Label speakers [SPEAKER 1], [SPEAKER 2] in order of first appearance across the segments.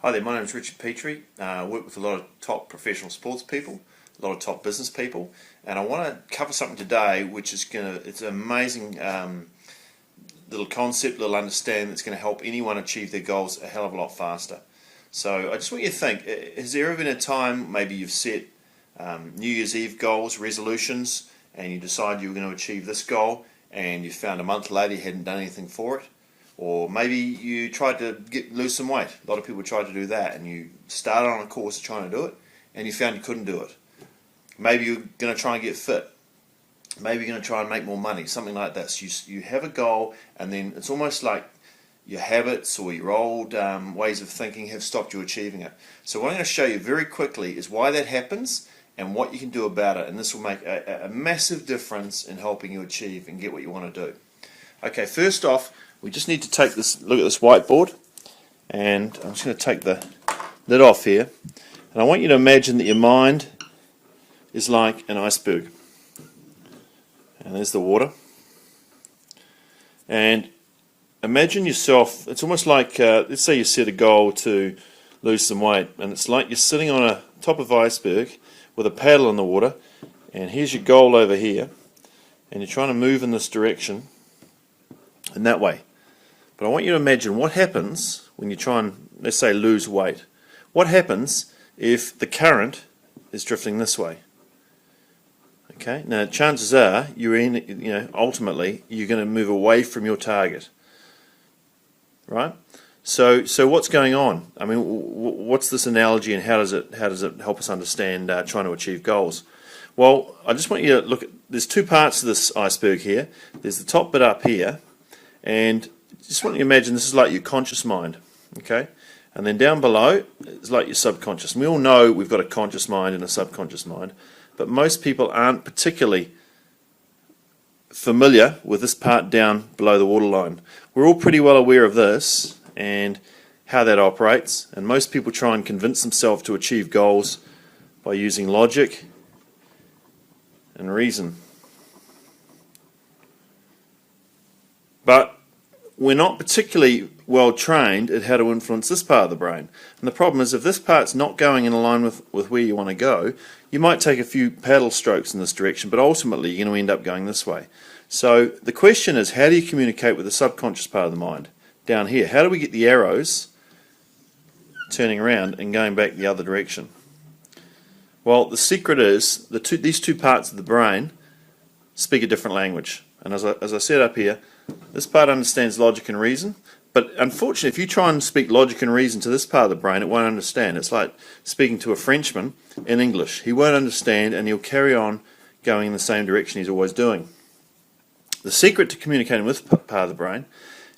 [SPEAKER 1] Hi there, my name is Richard Petrie. I work with a lot of top professional sports people, a lot of top business people, and I want to cover something today which is it's an amazing little concept, little understanding that's going to help anyone achieve their goals a hell of a lot faster. So I just want you to think, has there ever been a time maybe you've set New Year's Eve goals, resolutions, and you decided you were going to achieve this goal and you found a month later you hadn't done anything for it? Or maybe you tried to lose some weight. A lot of people tried to do that, and you started on a course of trying to do it, and you found you couldn't do it. Maybe you're going to try and get fit. Maybe you're going to try and make more money, something like that. So you have a goal, and then it's almost like your habits or your old ways of thinking have stopped you achieving it. So what I'm going to show you very quickly is why that happens and what you can do about it, and this will make a massive difference in helping you achieve and get what you want to do. Okay, first off, we just need to take this look at this whiteboard, and I'm just going to take the lid off here, and I want you to imagine that your mind is like an iceberg, and there's the water, and imagine yourself, it's almost like let's say you set a goal to lose some weight, and it's like you're sitting on a top of an iceberg with a paddle in the water, and here's your goal over here, and you're trying to move in this direction in that way. But I want you to imagine what happens when you try and, let's say, lose weight. What happens if the current is drifting this way? Okay. Now, chances are ultimately you're going to move away from your target, right? So what's going on? I mean, what's this analogy, and how does it help us understand trying to achieve goals? Well, I just want you to look at. There's two parts to this iceberg here. There's the top bit up here, and just want you to imagine this is like your conscious mind, okay? And then down below, it's like your subconscious. And we all know we've got a conscious mind and a subconscious mind, but most people aren't particularly familiar with this part down below the waterline. We're all pretty well aware of this and how that operates, and most people try and convince themselves to achieve goals by using logic and reason. But we're not particularly well trained at how to influence this part of the brain. And the problem is, if this part's not going in line with where you want to go, you might take a few paddle strokes in this direction, but ultimately you're going to end up going this way. So the question is, how do you communicate with the subconscious part of the mind down here? How do we get the arrows turning around and going back the other direction? Well, the secret is these two parts of the brain speak a different language. And as I said up here, this part understands logic and reason, but unfortunately if you try and speak logic and reason to this part of the brain, it won't understand. It's like speaking to a Frenchman in English. He won't understand, and he'll carry on going in the same direction he's always doing. The secret to communicating with this part of the brain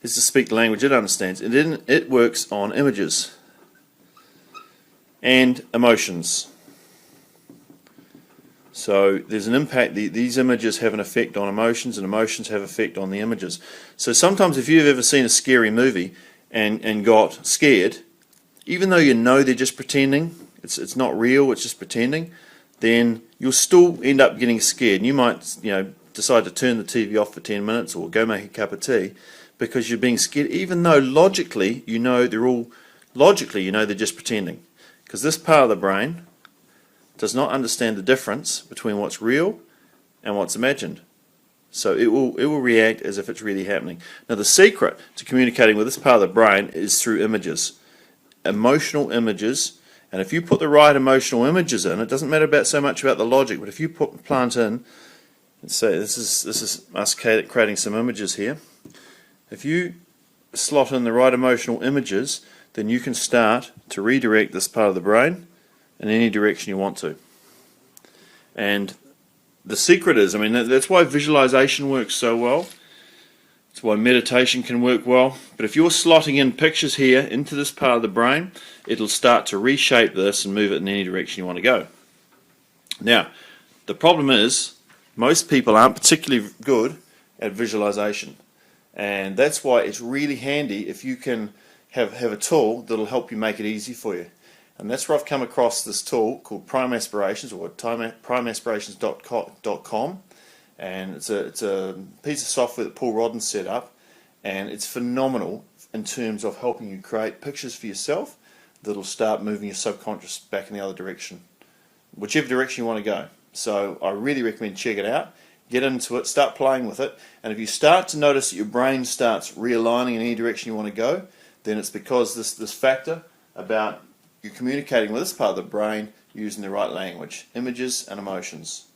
[SPEAKER 1] is to speak the language it understands. It works on images and emotions. So there's an impact. These images have an effect on emotions, and emotions have an effect on the images. So sometimes if you've ever seen a scary movie and got scared, even though you know they're just pretending, it's not real, it's just pretending, then you'll still end up getting scared. And you might decide to turn the TV off for 10 minutes or go make a cup of tea because you're being scared, even though logically you know they're just pretending. Because this part of the brain does not understand the difference between what's real and what's imagined. So it will react as if it's really happening. Now the secret to communicating with this part of the brain is through images. Emotional images, and if you put the right emotional images in, it doesn't matter so much about the logic, but if you plant in, let's say this is us creating some images here. If you slot in the right emotional images, then you can start to redirect this part of the brain in any direction you want to. And the secret is, that's why visualization works so well. That's why meditation can work well. But if you're slotting in pictures here into this part of the brain, it'll start to reshape this and move it in any direction you want to go. Now, the problem is, most people aren't particularly good at visualization. And that's why it's really handy if you can have a tool that'll help you make it easy for you. And that's where I've come across this tool called Prime Aspirations, or primeaspirations.com, and it's a piece of software that Paul Rodden set up, and it's phenomenal in terms of helping you create pictures for yourself that'll start moving your subconscious back in the other direction, whichever direction you want to go. So I really recommend check it out, get into it, start playing with it, and if you start to notice that your brain starts realigning in any direction you want to go, then it's because this factor about you communicating with this part of the brain using the right language, images and emotions.